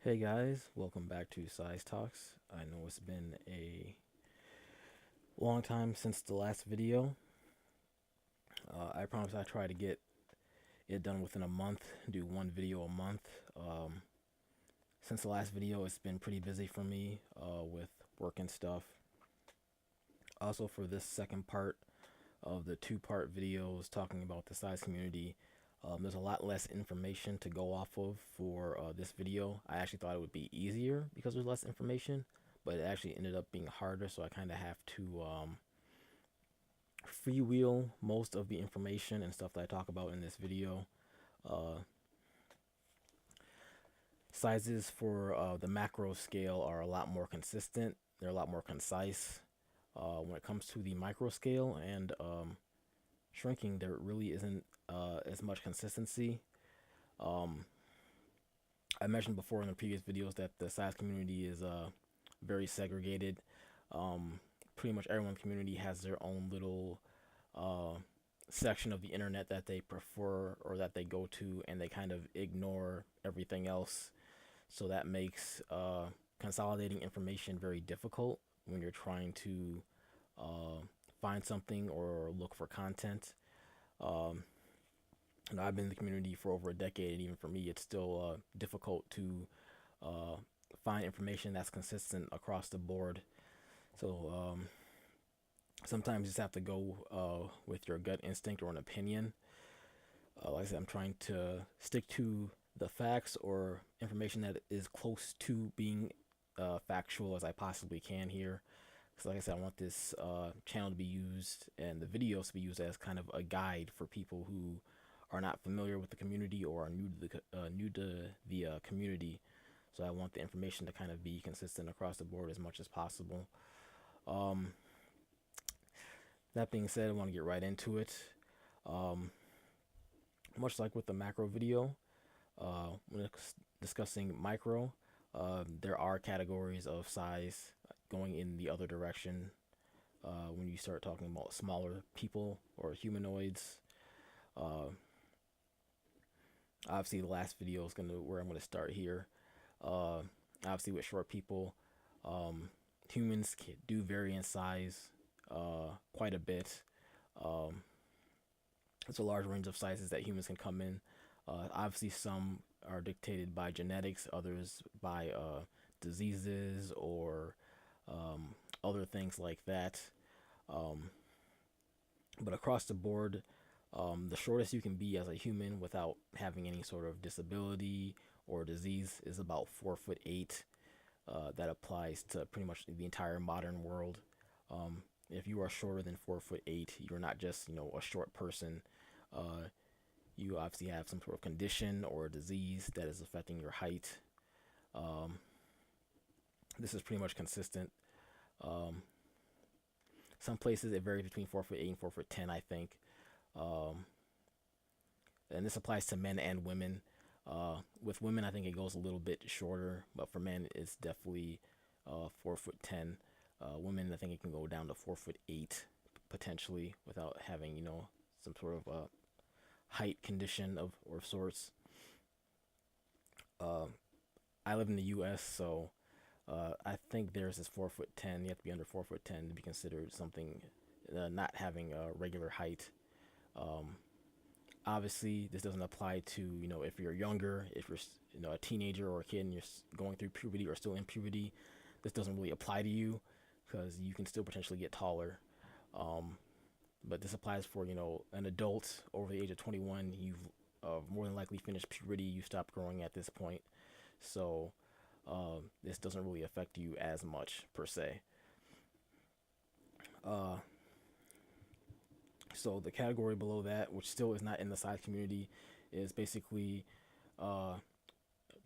Hey guys, welcome back to Size Talks. I know it's been a long time since the last video. I promise I try to get it done within a month, do one video a month. Since the last video, it's been pretty busy for me with work and stuff. Also, for this second part of the two-part videos talking about the size community, there's a lot less information to go off of for this video. I actually thought it would be easier because there's less information, but it actually ended up being harder, so I kind of have to freewheel most of the information and stuff that I talk about in this video. Uh, Sizes for the macro scale are a lot more consistent. They're a lot more concise. When it comes to the micro scale and shrinking, there really isn't as much consistency. Um, I mentioned before in the previous videos that the size community is very segregated. Um, Pretty much everyone in the community has their own little uh, section of the internet that they prefer or that they go to, and they kind of ignore everything else. So that makes consolidating information very difficult when you're trying to uh, find something or look for content. Um, I've been in the community for over a decade, and even for me, it's still difficult to uh, find information that's consistent across the board. So sometimes you just have to go with your gut instinct or an opinion. Like I said, I'm trying to stick to the facts or information that is close to being factual as I possibly can here. So like I said, I want this channel to be used and the videos to be used as kind of a guide for people who are not familiar with the community or are new to the community. So I want the information to kind of be consistent across the board as much as possible. Um, that being said, I want to get right into it. Um, Much like with the macro video, when discussing micro, there are categories of size going in the other direction. When you start talking about smaller people or humanoids, uh, obviously the last video is gonna where I'm gonna start here. Uh, Obviously with short people, humans do vary in size quite a bit. Um, it's a large range of sizes that humans can come in. Obviously, some are dictated by genetics, others by diseases or other things like that. Um, but across the board, the shortest you can be as a human without having any sort of disability or disease is about 4'8". That applies to pretty much the entire modern world. If you are shorter than 4'8", you're not just a short person. Uh, you obviously have some sort of condition or a disease that is affecting your height. Um, this is pretty much consistent. Um, some places it varies between 4'8" and 4'10", I think. Um, and this applies to men and women. With women, I think it goes a little bit shorter, but for men, it's definitely 4'10". Women, I think it can go down to 4'8" potentially without having some sort of height condition of or sorts. Uh, I live in the U.S., so I think theirs is 4'10". You have to be under 4'10" to be considered something not having a regular height. Um, Obviously, this doesn't apply to if you're younger, if you're a teenager or a kid and you're going through puberty or still in puberty. This doesn't really apply to you because you can still potentially get taller. Um, but this applies for an adult over the age of 21. You've more than likely finished puberty. You stop growing at this point, so this doesn't really affect you as much per se. Uh, so the category below that, which still is not in the size community, is basically uh,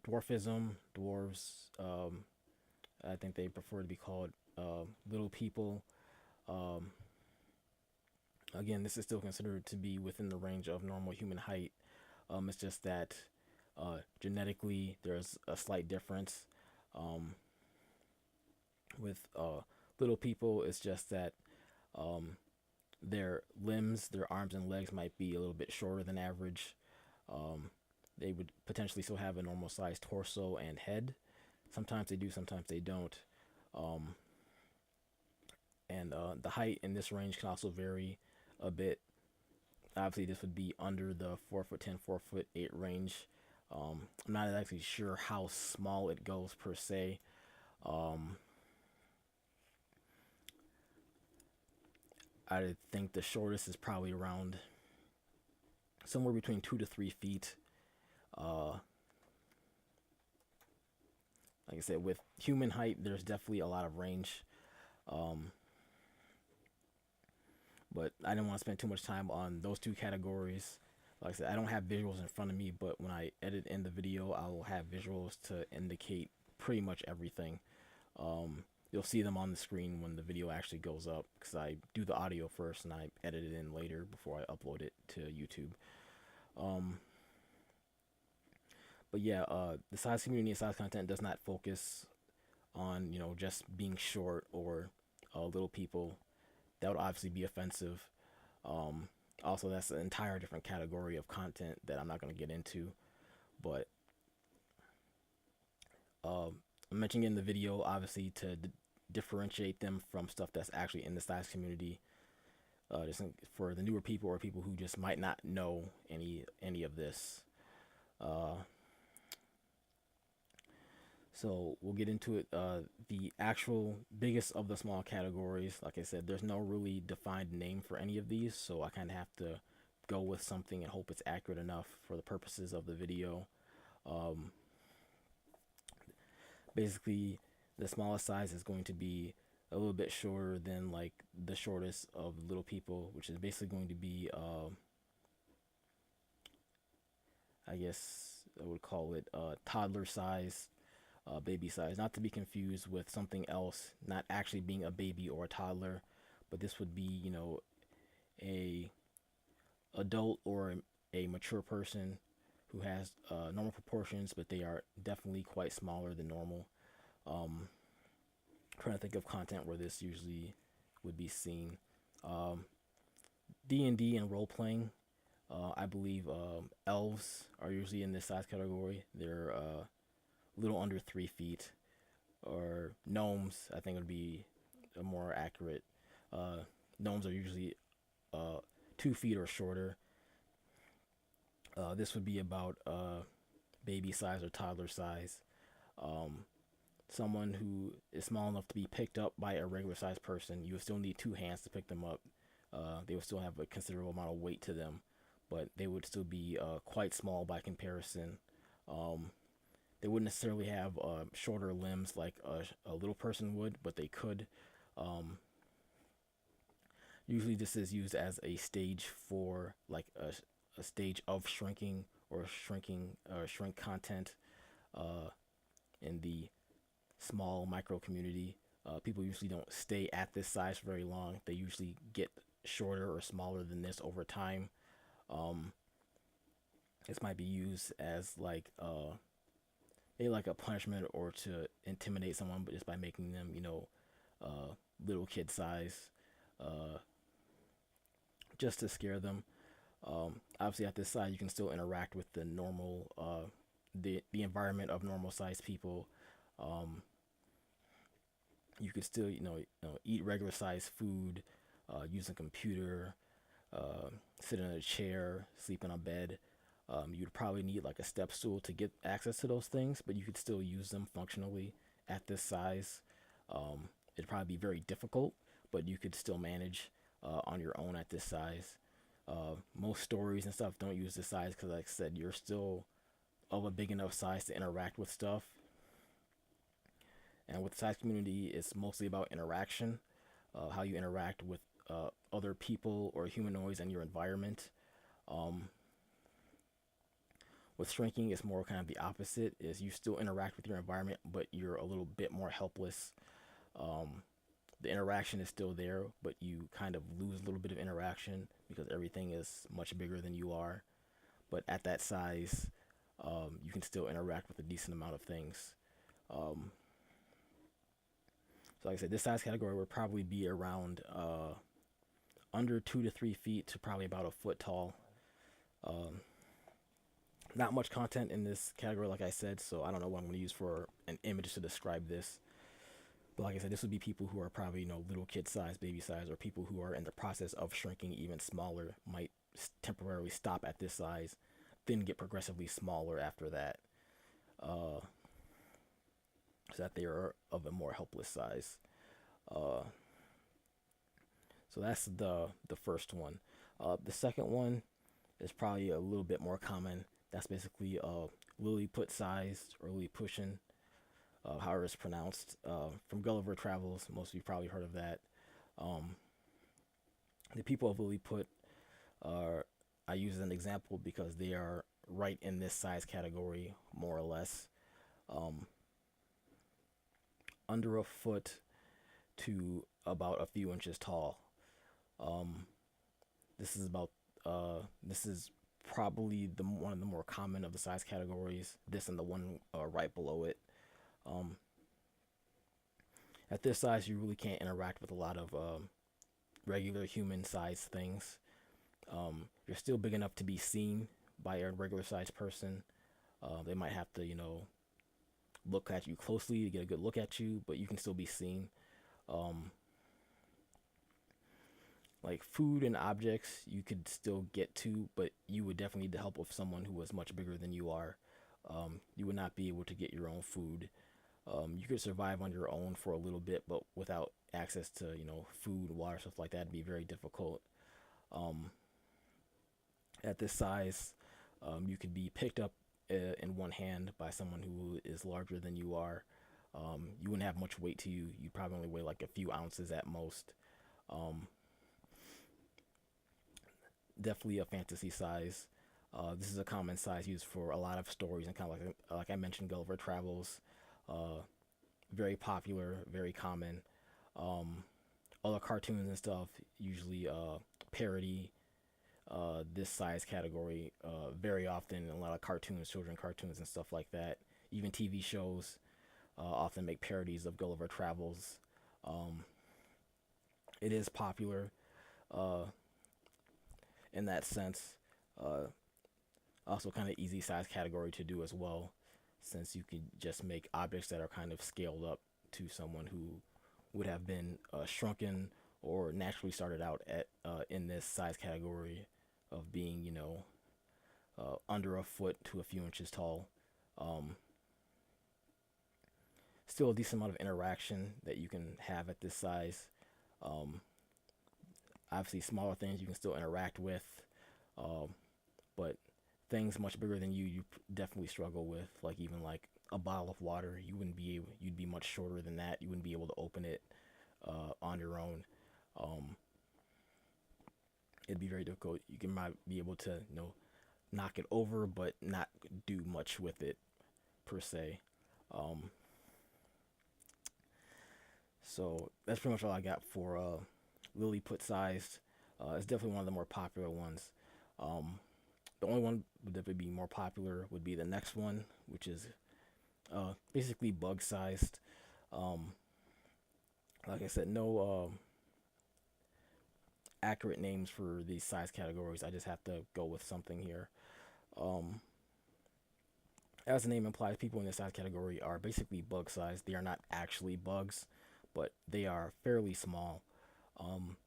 dwarfism. Dwarves, I think they prefer to be called little people. Um, Again, this is still considered to be within the range of normal human height. It's just that genetically there's a slight difference. Um, with little people, it's just that um, their limbs, their arms and legs might be a little bit shorter than average. Um, they would potentially still have a normal sized torso and head, Sometimes they do, sometimes they don't. Um, and the height in this range can also vary a bit. Obviously, this would be under the 4'10", 4'8" range. I'm not actually sure how small it goes per se. Um, I think the shortest is probably around somewhere between 2 to 3 feet. Uh, like I said, with human height, there's definitely a lot of range. Um, but I didn't want to spend too much time on those two categories. Like I said, I don't have visuals in front of me, but when I edit in the video, I will have visuals to indicate pretty much everything. You'll see them on the screen when the video actually goes up, because I do the audio first and I edit it in later before I upload it to YouTube. Um, but yeah, the size community and size content does not focus on just being short or little people. That would obviously be offensive. Um, Also, that's an entire different category of content that I'm not going to get into. But I'm mentioning in the video, obviously, to differentiate them from stuff that's actually in the size community. Just for the newer people or people who just might not know any of this. Uh, so we'll get into it. The actual biggest of the small categories, like I said, there's no really defined name for any of these, so I kind of have to go with something and hope it's accurate enough for the purposes of the video. Um, Basically, the smallest size is going to be a little bit shorter than like the shortest of little people, which is basically going to be, I guess I would call it toddler size, baby size, not to be confused with something else, not actually being a baby or a toddler, but this would be, a adult or a mature person who has normal proportions, but they are definitely quite smaller than normal. Um, Trying to think of content where this usually would be seen. Um, D&D and role playing. I believe elves are usually in this size category. They're a little under 3 feet. Or gnomes, I think would be a more accurate. Uh, Gnomes are usually 2 feet or shorter. This would be about baby size or toddler size. Um, Someone who is small enough to be picked up by a regular sized person, you would still need two hands to pick them up. They would still have a considerable amount of weight to them, but they would still be quite small by comparison. Um, they wouldn't necessarily have shorter limbs like a little person would, but they could. Um, Usually, this is used as a stage for like a stage of shrinking or shrink content uh, in the small micro community. People usually don't stay at this size for very long. They usually get shorter or smaller than this over time. Um, this might be used as like maybe like a punishment or to intimidate someone, but just by making them, little kid size, uh, just to scare them. Obviously, at this size, you can still interact with the normal, the environment of normal sized people. Um, you could still, eat regular sized food, use a computer, sit in a chair, sleep in a bed. You'd probably need like a step stool to get access to those things, but you could still use them functionally at this size. It'd probably be very difficult, but you could still manage on your own at this size. Most stories and stuff don't use this size because, like I said, you're still of a big enough size to interact with stuff. And with the size community, it's mostly about interaction, how you interact with other people or humanoids in your environment. Um, with shrinking, it's more kind of the opposite. Is you still interact with your environment, but you're a little bit more helpless. Um, the interaction is still there, but you kind of lose a little bit of interaction because everything is much bigger than you are. But at that size, you can still interact with a decent amount of things. Um, so, like I said, this size category would probably be around under 2 to 3 feet to probably about a foot tall. Um, Not much content in this category, like I said, so I don't know what I'm going to use for an image to describe this. But like I said, this would be people who are probably, little kid size, baby size, or people who are in the process of shrinking even smaller, might temporarily stop at this size, then get progressively smaller after that, uh, so that they are of a more helpless size. Uh, so that's the first one. The second one is probably a little bit more common. That's basically Lilliput sized or Lilliputian, however it's pronounced, from Gulliver Travels. Most of you probably heard of that. Um, the people of Lilliput are, I use as an example because they are right in this size category, more or less. Um, Under a foot to about a few inches tall. Um, this is about this is probably the one of the more common of the size categories. This and the one right below it. Um, at this size, you really can't interact with a lot of regular human sized things. You're still big enough to be seen by a regular sized person. They might have to, look at you closely to get a good look at you, but you can still be seen. Um, like food and objects, you could still get to, but you would definitely need the help of someone who was much bigger than you are. You would not be able to get your own food. You could survive on your own for a little bit, but without access to, food, water, stuff like that, it'd be very difficult. Um, at this size, you could be picked up in one hand by someone who is larger than you are. You wouldn't have much weight to you. You'd probably only weigh like a few ounces at most. Um, Definitely a fantasy size. This is a common size used for a lot of stories and kind of like I mentioned, Gulliver Travels. Uh, Very popular, very common. Um, Other cartoons and stuff usually parody this size category very often. A lot of cartoons, children cartoons, and stuff like that. Even TV shows often make parodies of Gulliver Travels. Um, it is popular uh, in that sense. Uh, Also, kind of easy size category to do as well, since you could just make objects that are kind of scaled up to someone who would have been shrunken or naturally started out at in this size category of being, under a foot to a few inches tall. Um, Still a decent amount of interaction that you can have at this size. Um, Obviously, smaller things you can still interact with, um, but things much bigger than you definitely struggle with. Like even like a bottle of water, you wouldn't be able. You'd be much shorter than that. You wouldn't be able to open it on your own. Um, it'd be very difficult. You can might be able to knock it over, but not do much with it per se. Um, so that's pretty much all I got for Lilliput sized. It's definitely one of the more popular ones. Um, the only one that would be more popular would be the next one, which is basically bug sized. Um, like I said, no accurate names for these size categories. I just have to go with something here. Um, as the name implies, people in this size category are basically bug sized. They are not actually bugs, but they are fairly small. Um,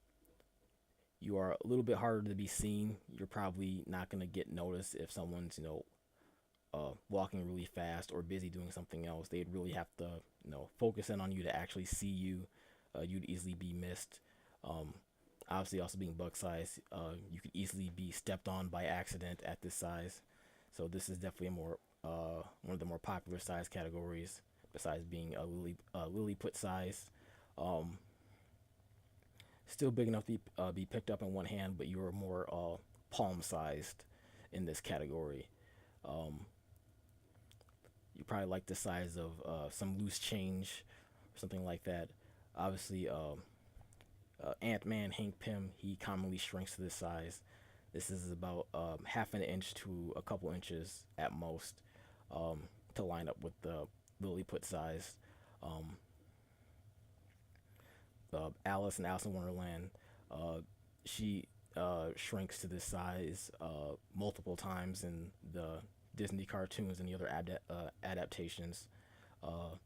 you are a little bit harder to be seen. You're probably not going to get noticed if someone's, walking really fast or busy doing something else. They'd really have to, focus in on you to actually see you. You'd easily be missed. Um, Obviously, also being bug size, you could easily be stepped on by accident at this size. So this is definitely a more one of the more popular size categories, besides being a Lilliput size. Um, Still big enough to be picked up in one hand, but you're more palm sized in this category. Um, you probably like the size of some loose change or something like that. Obviously, Ant Man, Hank Pym, he commonly shrinks to this size. This is about half an inch to a couple inches at most um, to line up with the Lilliput size. Um, Alice in Alice in Wonderland, uh, she shrinks to this size multiple times in the Disney cartoons and the other adaptations. Uh,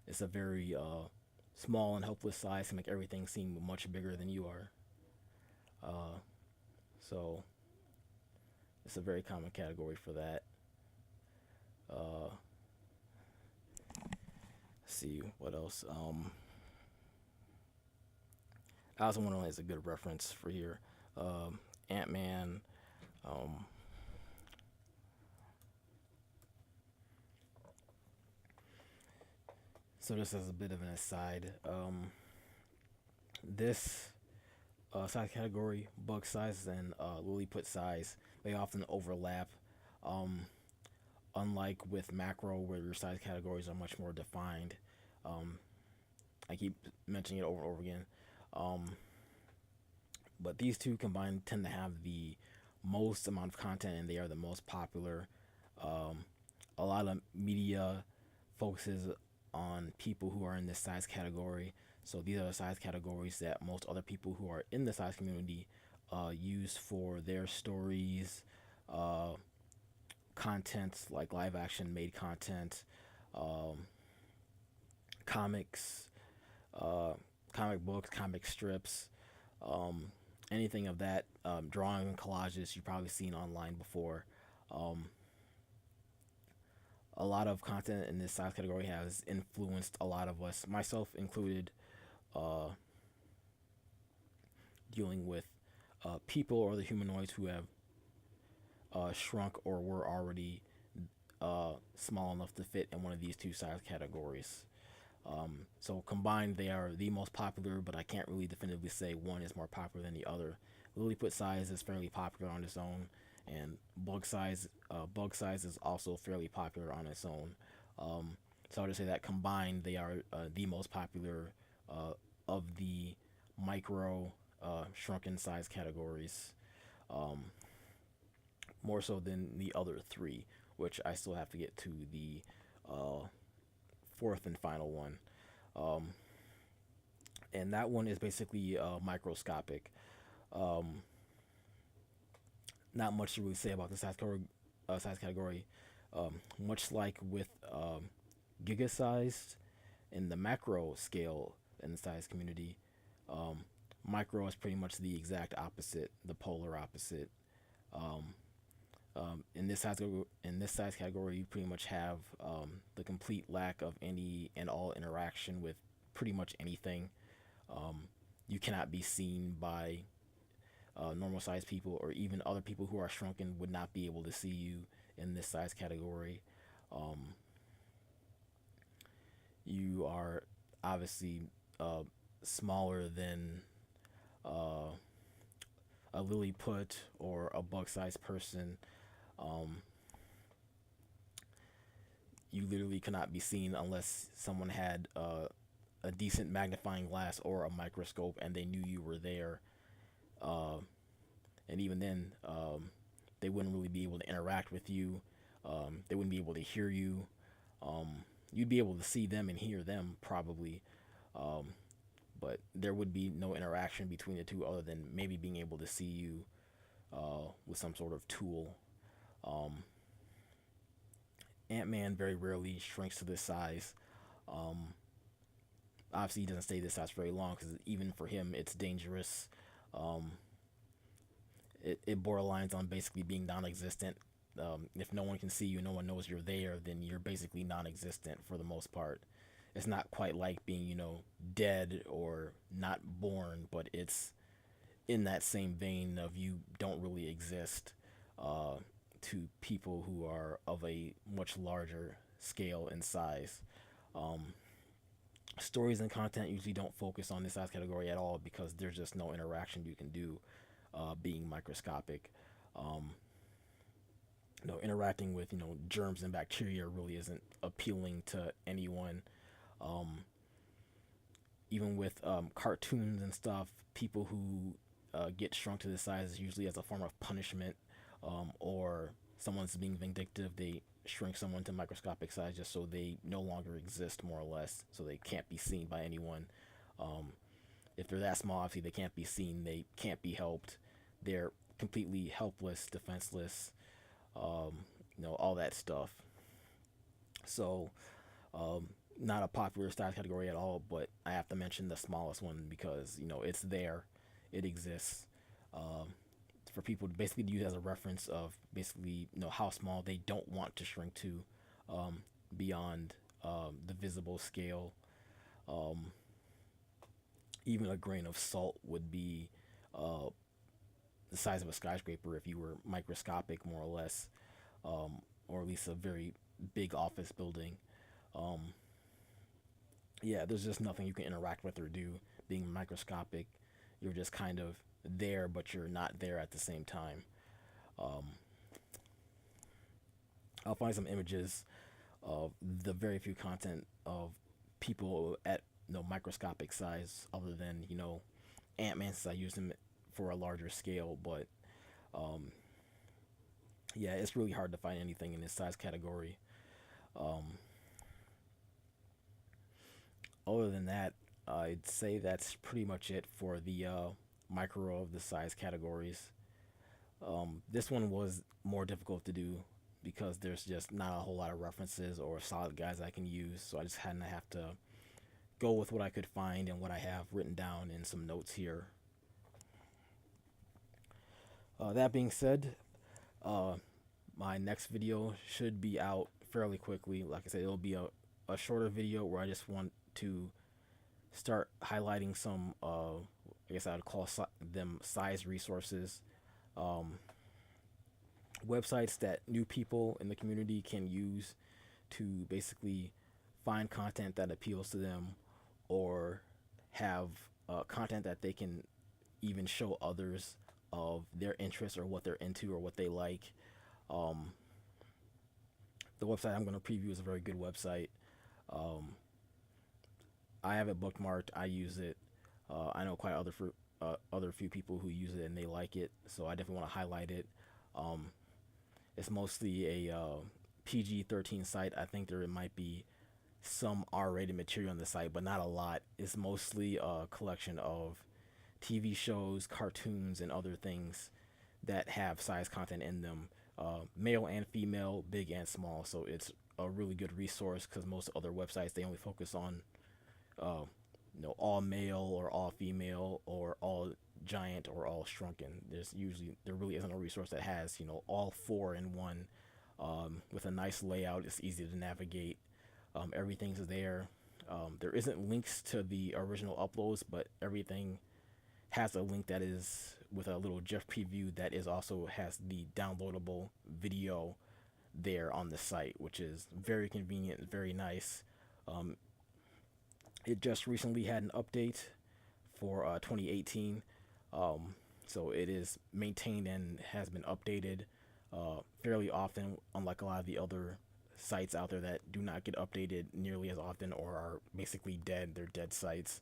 it's a very small and helpless size to make everything seem much bigger than you are. Uh, so it's a very common category for that. Uh, see what else. Alice in Wonderland is a good reference for here. Ant Man. Um, so just as a bit of an aside, this size category, bug size and Lilliput size, they often overlap. Um, Unlike with macro, where your size categories are much more defined. Um, I keep mentioning it over and over again. Um, but these two combined tend to have the most amount of content, and they are the most popular. Um, a lot of media focuses on people who are in this size category. So these are the size categories that most other people who are in the size community use for their stories, uh, content like live action made content, um, comics, uh, comic books, comic strips, um, anything of that, drawing and collages you've probably seen online before. Um, a lot of content in this size category has influenced a lot of us, myself included, uh, dealing with people or the humanoids who have shrunk or were already small enough to fit in one of these two size categories. So combined, they are the most popular, but I can't really definitively say one is more popular than the other. Lilliput size is fairly popular on its own, and bug size is also fairly popular on its own. So I would say that combined, they are the most popular uh, of the micro shrunken size categories, um, more so than the other three, which I still have to get to the uh, fourth and final one. Um, and that one is basically microscopic. Um, Not much to really say about the size category. Much like with giga sized in the macro scale in the size community, um, micro is pretty much the exact opposite, the polar opposite. Um, in this size category, you pretty much have the complete lack of any and all interaction with pretty much anything. Um, you cannot be seen by normal sized people, or even other people who are shrunken would not be able to see you in this size category. Um, you are obviously smaller than uh, a Lilliput or a bug sized person. Um, you literally cannot be seen unless someone had a decent magnifying glass or a microscope and they knew you were there. Uh, and even then, they wouldn't really be able to interact with you. They wouldn't be able to hear you. You'd be able to see them and hear them probably, um, but there would be no interaction between the two other than maybe being able to see you with some sort of tool. Um, Ant Man very rarely shrinks to this size. Um, Obviously, he doesn't stay this size very long because even for him, it's dangerous. Um, it borderlines on basically being non-existent. If no one can see you, no one knows you're there, then you're basically non-existent for the most part. It's not quite like being, dead or not born, but it's in that same vein of you don't really exist uh, to people who are of a much larger scale and size. Um, Stories and content usually don't focus on this size category at all because there's just no interaction you can do being microscopic. Um, Interacting with germs and bacteria really isn't appealing to anyone. Um, Even with cartoons and stuff, people who get shrunk to this size is usually as a form of punishment, or someone's being vindictive. They shrink someone to microscopic size just so they no longer exist, more or less, so they can't be seen by anyone. Um, if they're that small, obviously they can't be seen. They can't be helped. They're completely helpless, defenseless. Um, all that stuff. So, um, not a popular size category at all, but I have to mention the smallest one because it's there, it exists. Um, for people to basically use as a reference of basically how small they don't want to shrink to, beyond the visible scale. Um, Even a grain of salt would be uh, the size of a skyscraper if you were microscopic, more or less, or at least a very big office building. Um, yeah, there's just nothing you can interact with or do being microscopic. You're just kind of there, but you're not there at the same time. Um, I'll find some images of the very few content of people at microscopic size, other than Ant-Man, since I use them for a larger scale. But um, yeah, it's really hard to find anything in this size category. Um, Other than that, I'd say that's pretty much it for the micro of the size categories. This one was more difficult to do because there's just not a whole lot of references or solid guides I can use, so I just had to have to go with what I could find and what I have written down in some notes here. That being said, uh, my next video should be out fairly quickly. Like I said, it'll be a shorter video where I just want to start highlighting some, I guess I would call them size resources, um, websites that new people in the community can use to basically find content that appeals to them, or have content that they can even show others of their interests or what they're into or what they like. Um, the website I'm going to preview is a very good website. Um, I have it bookmarked. I use it. I know quite other few people who use it and they like it, so I definitely want to highlight it. Um, it's mostly a PG-13 site. I think there might be some R-rated material on the site, but not a lot. It's mostly a collection of TV shows, cartoons, and other things that have size content in them, male and female, big and small. So it's a really good resource because most other websites, they only focus on uh, all male or all female or all giant or all shrunken. There really isn't a resource that has all four in one, with a nice layout. It's easy to navigate. Everything's there. There isn't links to the original uploads, but everything has a link that is with a little GIF preview that is also has the downloadable video there on the site, which is very convenient, very nice. Um, it just recently had an update for 2018, so it is maintained and has been updated fairly often, unlike a lot of the other sites out there that do not get updated nearly as often or are basically dead. They're dead sites.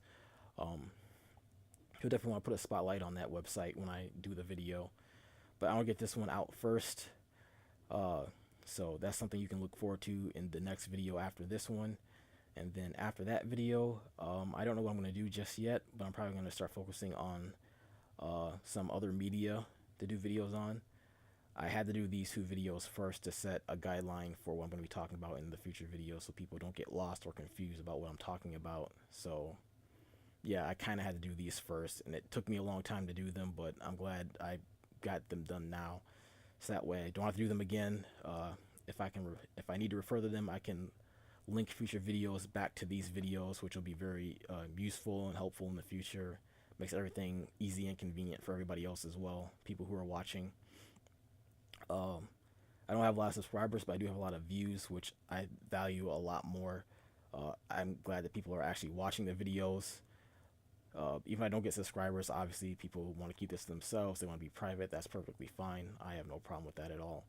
You'll definitely want to put a spotlight on that website when I do the video. But I want to get this one out first. So that's something you can look forward to in the next video after this one. And then after that video, I don't know what I'm going to do just yet, but I'm probably going to start focusing on some other media to do videos on. I had to do these two videos first to set a guideline for what I'm going to be talking about in the future videos, so people don't get lost or confused about what I'm talking about. So yeah, I kind of had to do these first, and it took me a long time to do them, but I'm glad I got them done now, so that way I don't have to do them again. If I need to refer to them, I can link future videos back to these videos, which will be very useful and helpful in the future. Makes everything easy and convenient for everybody else as well, people who are watching. I don't have a lot of subscribers, but I do have a lot of views, which I value a lot more. I'm glad that people are actually watching the videos. Even if I don't get subscribers, obviously people want to keep this to themselves. They want to be private. That's perfectly fine. I have no problem with that at all.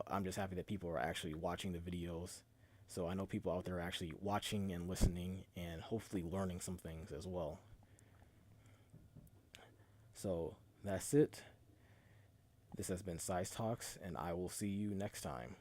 I'm just happy that people are actually watching the videos. So I know people out there are actually watching and listening and hopefully learning some things as well. So that's it. This has been Size Talks, and I will see you next time.